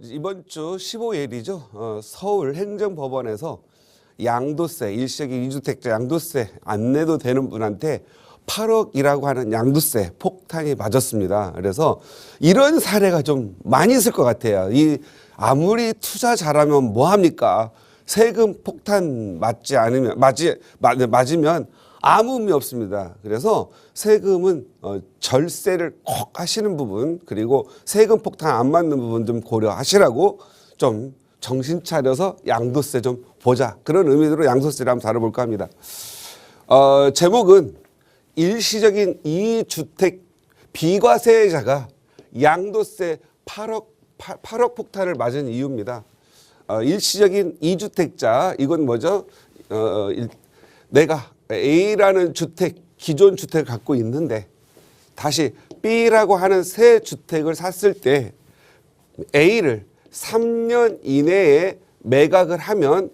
이번 주 15일이죠. 서울 행정법원에서 양도세, 일시적인 2주택자 양도세 안 내도 되는 분한테 8억이라고 하는 양도세 폭탄이 맞았습니다. 그래서 이런 사례가 좀 많이 있을 것 같아요. 아무리 투자 잘하면 뭐 합니까? 세금 폭탄 맞으면 아무 의미 없습니다. 그래서 세금은 절세를 꼭 하시는 부분, 그리고 세금 폭탄 안 맞는 부분 좀 고려하시라고 좀 정신 차려서 양도세 좀 보자, 그런 의미로 양도세를 한번 다뤄볼까 합니다. 제목은 일시적인 2주택 비과세자가 양도세 8억 폭탄을 맞은 이유입니다. 일시적인 2주택자, 이건 뭐죠? 내가 A라는 기존 주택을 갖고 있는데 다시 B라고 하는 새 주택을 샀을 때 A를 3년 이내에 매각을 하면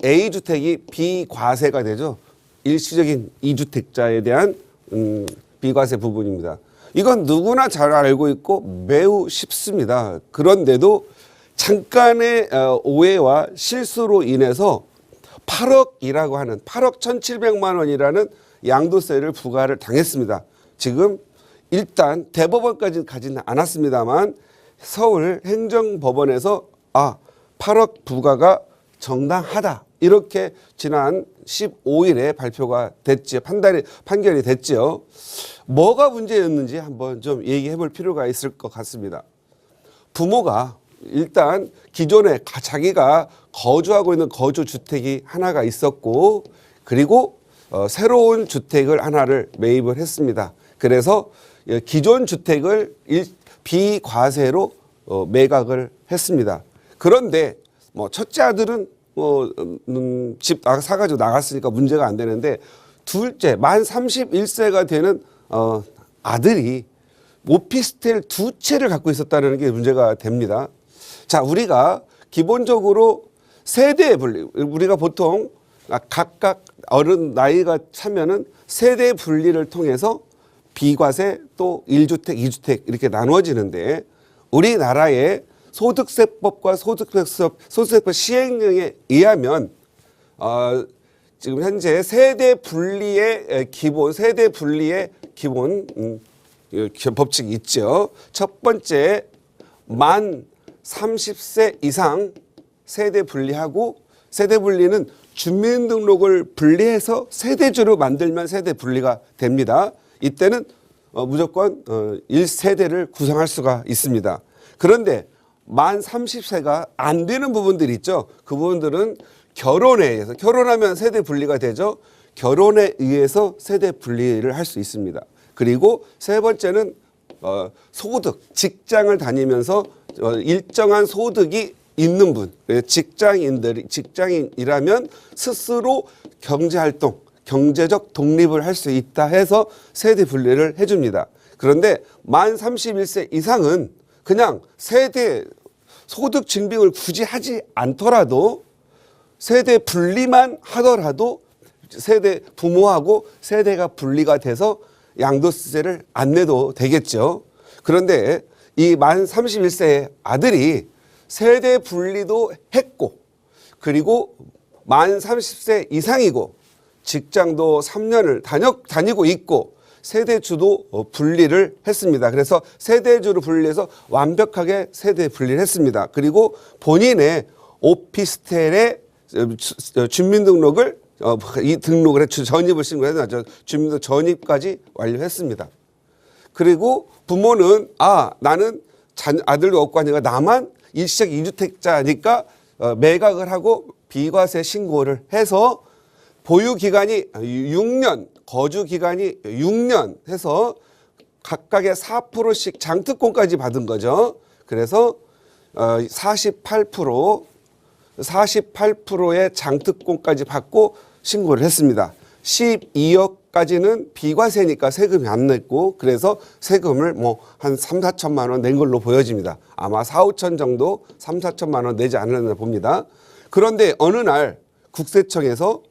A 주택이 비과세가 되죠. 일시적인 2주택자에 대한 비과세 부분입니다. 이건 누구나 잘 알고 있고 매우 쉽습니다. 그런데도 잠깐의 오해와 실수로 인해서 8억이라고 하는 8억 1,700만 원이라는 양도세를 부과를 당했습니다. 지금 일단 대법원까지 가지는 않았습니다만 서울 행정법원에서 8억 부과가 정당하다, 이렇게 지난 15일에 발표가 됐죠. 판결이 됐죠. 뭐가 문제였는지 한번 좀 얘기해 볼 필요가 있을 것 같습니다. 부모가 일단 기존에 자기가 거주하고 있는 거주주택이 하나가 있었고, 그리고 새로운 주택을 하나를 매입을 했습니다. 그래서 기존 주택을 비과세로 매각을 했습니다. 그런데 첫째 아들은 집 사가지고 나갔으니까 문제가 안 되는데, 둘째 만 31세가 되는 아들이 오피스텔 2채를 갖고 있었다는 게 문제가 됩니다. 자, 우리가 기본적으로 세대 분리, 우리가 보통 각각 어른 나이가 차면은 세대 분리를 통해서 비과세 또 1주택, 2주택 이렇게 나누어지는데, 우리나라의 소득세법과 소득세법 시행령에 의하면 지금 현재 세대 분리의 기본 법칙이 있죠. 첫 번째, 만 30세 이상 세대 분리하고, 세대 분리는 주민등록을 분리해서 세대주로 만들면 세대 분리가 됩니다. 이때는 무조건 1세대를 구성할 수가 있습니다. 그런데 만 30세가 안 되는 부분들이 있죠. 그 부분들은 결혼에 의해서, 결혼하면 세대 분리가 되죠. 결혼에 의해서 세대 분리를 할 수 있습니다. 그리고 세 번째는 소득, 직장을 다니면서 일정한 소득이 있는 분, 직장인이라면 스스로 경제활동, 경제적 독립을 할 수 있다 해서 세대 분리를 해줍니다. 그런데 만 31세 이상은 그냥 세대 소득 증빙을 굳이 하지 않더라도, 세대 분리만 하더라도 세대 부모하고 세대가 분리가 돼서 양도세를 안 내도 되겠죠. 그런데 이 만 31세의 아들이 세대 분리도 했고, 그리고 만 30세 이상이고 직장도 3년을 다니고 있고 세대주도 분리를 했습니다. 그래서 세대주로 분리해서 완벽하게 세대 분리를 했습니다. 그리고 본인의 오피스텔에 주민등록을 등록을 해 전입을 신고해서 주민등록 전입까지 완료했습니다. 그리고 부모는 나는 아들도 없고 하니까 나만 일시적 2주택자니까 매각을 하고 비과세 신고를 해서 보유기간이 6년, 거주기간이 6년 해서 각각의 4%씩 장특권까지 받은 거죠. 그래서 48%의 장특권까지 받고 신고를 했습니다. 12억까지는 비과세니까 세금이 안 냈고, 그래서 세금을 한 3, 4천만 원 낸 걸로 보여집니다. 아마 4, 5천 정도 3, 4천만 원 내지 않았나 봅니다. 그런데 어느 날 국세청에서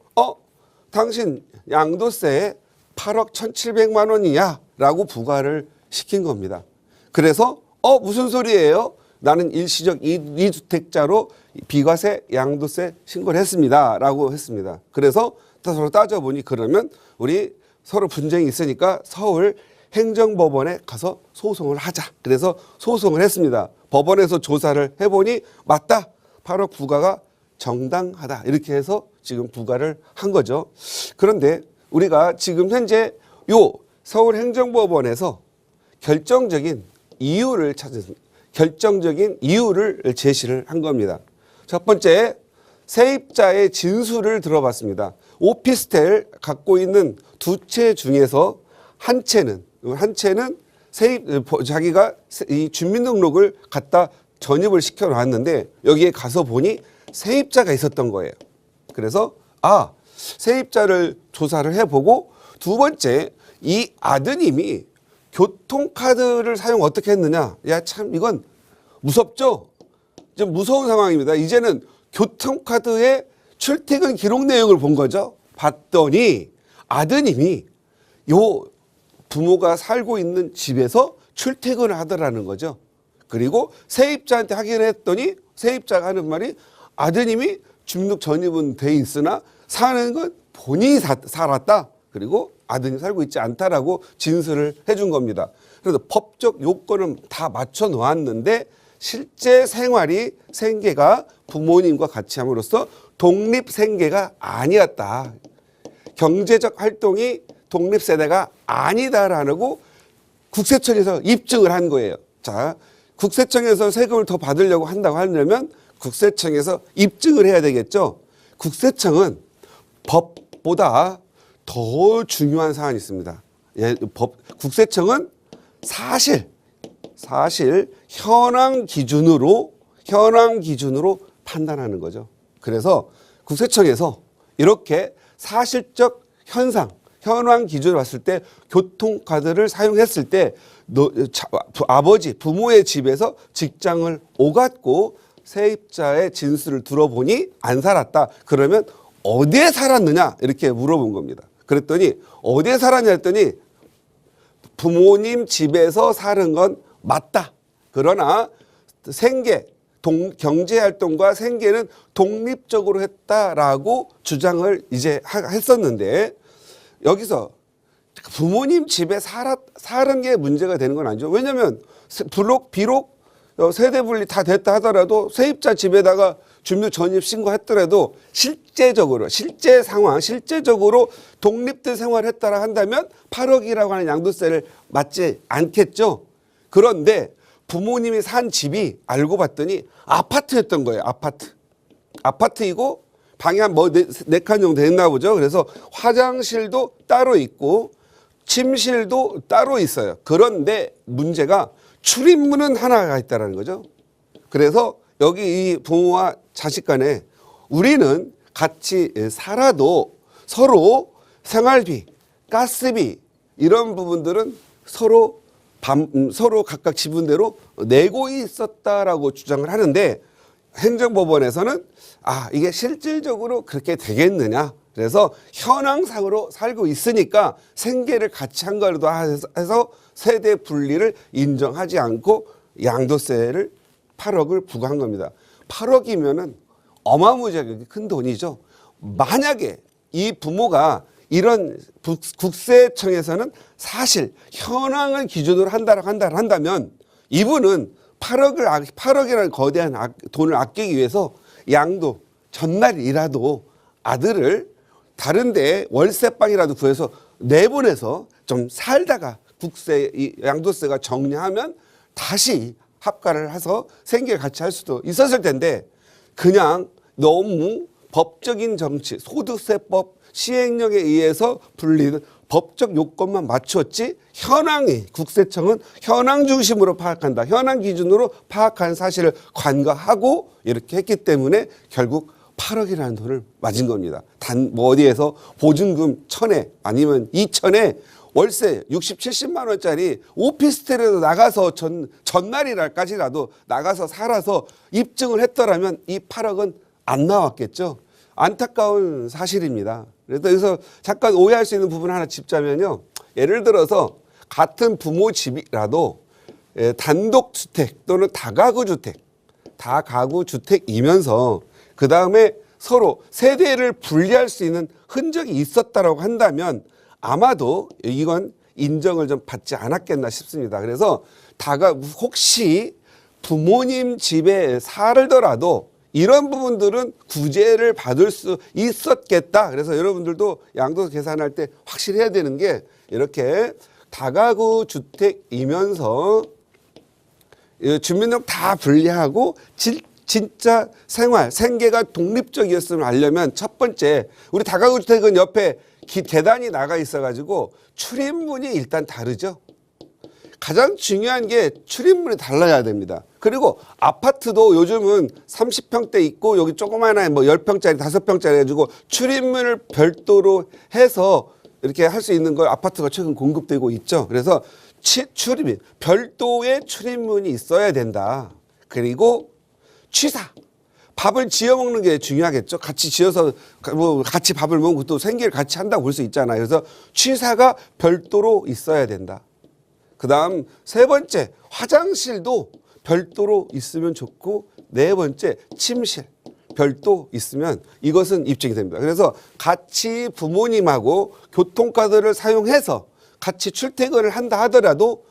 당신 양도세 8억 1,700만 원이야 라고 부과를 시킨 겁니다. 그래서 무슨 소리예요? 나는 일시적 이주택자로 비과세, 양도세 신고를 했습니다라고 했습니다. 그래서 서로 따져보니 그러면 우리 서로 분쟁이 있으니까 서울 행정법원에 가서 소송을 하자. 그래서 소송을 했습니다. 법원에서 조사를 해보니 맞다. 8억 부과가 정당하다. 이렇게 해서 지금 부과를 한 거죠. 그런데 우리가 지금 현재 요 서울행정법원에서 결정적인 이유를 제시를 한 겁니다. 첫 번째, 세입자의 진술을 들어봤습니다. 오피스텔 갖고 있는 두 채 중에서 한 채는 자기가 이 주민등록을 갖다 전입을 시켜 놨는데 여기에 가서 보니 세입자가 있었던 거예요. 그래서 세입자를 조사를 해보고 두 번째, 이 아드님이 교통카드를 사용 어떻게 했느냐. 야, 참 이건 무섭죠? 좀 무서운 상황입니다. 이제는 교통카드의 출퇴근 기록 내용을 본 거죠. 봤더니 아드님이 요 부모가 살고 있는 집에서 출퇴근을 하더라는 거죠. 그리고 세입자한테 확인했더니 세입자가 하는 말이 아드님이 주민등록 전입은 돼 있으나 사는 건 본인이 살았다. 그리고 아드님이 살고 있지 않다라고 진술을 해준 겁니다. 그래서 법적 요건은 다 맞춰 놓았는데 실제 생계가 부모님과 같이 함으로써 독립생계가 아니었다. 경제적 활동이 독립세대가 아니다라고 국세청에서 입증을 한 거예요. 자, 국세청에서 세금을 더 받으려고 한다고 하려면 국세청에서 입증을 해야 되겠죠. 국세청은 법보다 더 중요한 사안이 있습니다. 국세청은 사실 현황 기준으로 판단하는 거죠. 그래서 국세청에서 이렇게 사실적 현황 기준을 봤을 때 교통카드를 사용했을 때 부모의 집에서 직장을 오갔고 세입자의 진술을 들어보니 안 살았다. 그러면 어디에 살았느냐 이렇게 물어본 겁니다. 그랬더니 어디에 살았냐 했더니 부모님 집에서 사는 건 맞다. 그러나 경제활동과 생계는 독립적으로 했다라고 주장을 이제 했었는데 여기서 부모님 집에 사는 게 문제가 되는 건 아니죠. 왜냐하면 비록 세대 분리 다 됐다 하더라도 세입자 집에다가 주민등록 전입 신고했더라도 실제적으로 독립된 생활을 했다라 한다면 8억이라고 하는 양도세를 맞지 않겠죠. 그런데 부모님이 산 집이 알고 봤더니 아파트였던 거예요. 아파트이고 방이 한 네 칸 정도 됐나 보죠. 그래서 화장실도 따로 있고 침실도 따로 있어요. 그런데 문제가 출입문은 하나가 있다는 거죠. 그래서 여기 이 부모와 자식 간에 우리는 같이 살아도 서로 생활비, 가스비 이런 부분들은 서로 각각 지분대로 내고 있었다라고 주장을 하는데 행정법원에서는 이게 실질적으로 그렇게 되겠느냐. 그래서 현황상으로 살고 있으니까 생계를 같이 한 거라도 해서 세대 분리를 인정하지 않고 양도세를 8억을 부과한 겁니다. 8억이면은 어마무지하게 큰 돈이죠. 만약에 이 부모가 이런 국세청에서는 사실 현황을 기준으로 한다면 이분은 8억이라는 거대한 돈을 아끼기 위해서 양도 전날이라도 아들을 다른데 월세방이라도 구해서 내보내서 좀 살다가 양도세가 정리하면 다시 합가를 해서 생계를 같이 할 수도 있었을 텐데 그냥 너무 법적인 정치, 소득세법 시행령에 의해서 불리는 법적 요건만 맞췄지 국세청은 현황 중심으로 파악한다. 현황 기준으로 파악한 사실을 간과하고 이렇게 했기 때문에 결국 8억이라는 돈을 맞은 겁니다. 어디에서 보증금 1,000에 아니면 2,000에 월세 60, 70만 원짜리 오피스텔에도 나가서 전날이라까지라도 나가서 살아서 입증을 했더라면 이 8억은 안 나왔겠죠. 안타까운 사실입니다. 그래서 여기서 잠깐 오해할 수 있는 부분 하나 짚자면요. 예를 들어서 같은 부모 집이라도 단독주택 또는 다가구 주택이면서 그 다음에 서로 세대를 분리할 수 있는 흔적이 있었다라고 한다면 아마도 이건 인정을 좀 받지 않았겠나 싶습니다. 그래서 혹시 부모님 집에 살더라도 이런 부분들은 구제를 받을 수 있었겠다. 그래서 여러분들도 양도세 계산할 때 확실히 해야 되는 게 이렇게 다가구 주택이면서 주민등록 다 분리하고 진짜 생계가 독립적이었음을 알려면 첫 번째 우리 다가구 주택은 옆에 계단이 나가 있어가지고 출입문이 일단 다르죠. 가장 중요한 게 출입문이 달라야 됩니다. 그리고 아파트도 요즘은 30평대 있고 여기 조그마한 뭐 10평짜리 5평짜리 해가지고 출입문을 별도로 해서 이렇게 할 수 있는 걸 아파트가 최근 공급되고 있죠. 그래서 별도의 출입문이 있어야 된다. 그리고 취사. 밥을 지어 먹는 게 중요하겠죠. 같이 지어서 뭐 같이 밥을 먹고 또 생계를 같이 한다고 볼 수 있잖아요. 그래서 취사가 별도로 있어야 된다. 그다음 세 번째 화장실도 별도로 있으면 좋고 네 번째 침실 별도 있으면 이것은 입증이 됩니다. 그래서 같이 부모님하고 교통카드를 사용해서 같이 출퇴근을 한다 하더라도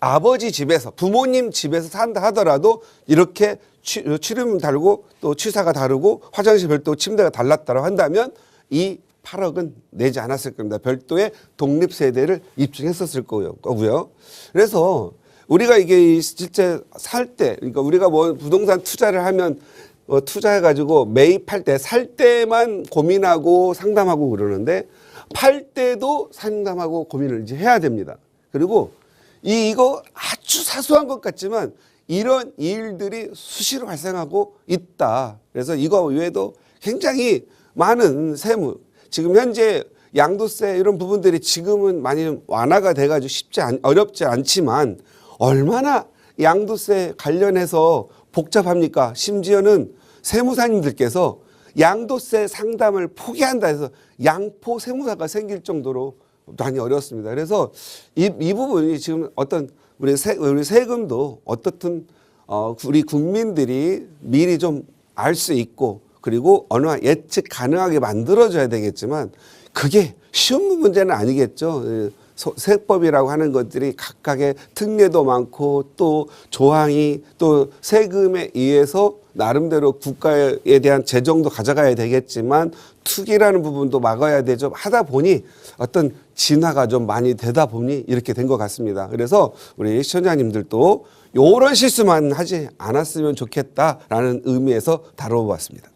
아버지 집에서 부모님 집에서 산다 하더라도 이렇게 출입문 다르고 또 취사가 다르고 화장실 별도 침대가 달랐다고 한다면 이 8억은 내지 않았을 겁니다. 별도의 독립세대를 입증했었을 거고요. 그래서 우리가 이게 실제 살 때, 그러니까 우리가 뭐 부동산 투자를 하면 투자해가지고 매입할 때 살 때만 고민하고 상담하고 그러는데 팔 때도 상담하고 고민을 이제 해야 됩니다. 그리고 이거 아주 사소한 것 같지만 이런 일들이 수시로 발생하고 있다. 그래서 이거 외에도 굉장히 많은 세무, 지금 현재 양도세 이런 부분들이 지금은 많이 완화가 돼가지고 어렵지 않지만 얼마나 양도세 관련해서 복잡합니까? 심지어는 세무사님들께서 양도세 상담을 포기한다 해서 양포 세무사가 생길 정도로 많이 어렵습니다. 그래서 이 부분이 지금 어떤 우리 세금도 어떻든 우리 국민들이 미리 좀 알 수 있고 그리고 어느 예측 가능하게 만들어줘야 되겠지만 그게 쉬운 문제는 아니겠죠. 세법이라고 하는 것들이 각각의 특례도 많고 또 조항이 또 세금에 의해서 나름대로 국가에 대한 재정도 가져가야 되겠지만 투기라는 부분도 막아야 되죠. 하다 보니 어떤 진화가 좀 많이 되다 보니 이렇게 된 것 같습니다. 그래서 우리 시청자님들도 이런 실수만 하지 않았으면 좋겠다라는 의미에서 다뤄보았습니다.